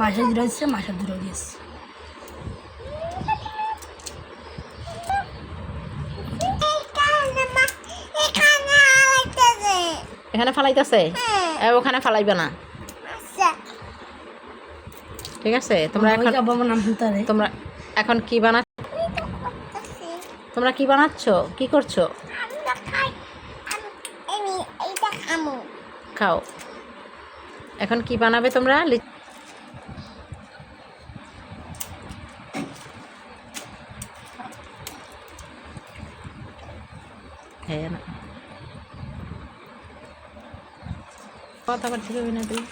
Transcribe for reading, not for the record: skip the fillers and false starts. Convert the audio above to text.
মাছের ধরে দিচ্ছে, মাছের ধরে দিয়েছে। এখানে ফালাইতেছে, ওখানে ফালাইবে না, ঠিক আছে? তোমরা এখন তোমরা এখন কি তোমরা কি বানাচ্ছ, কি করছো? খাও। এখন কি বানাবে তোমরা? হ্যাঁ না, কথা বলতে হবে না তুই।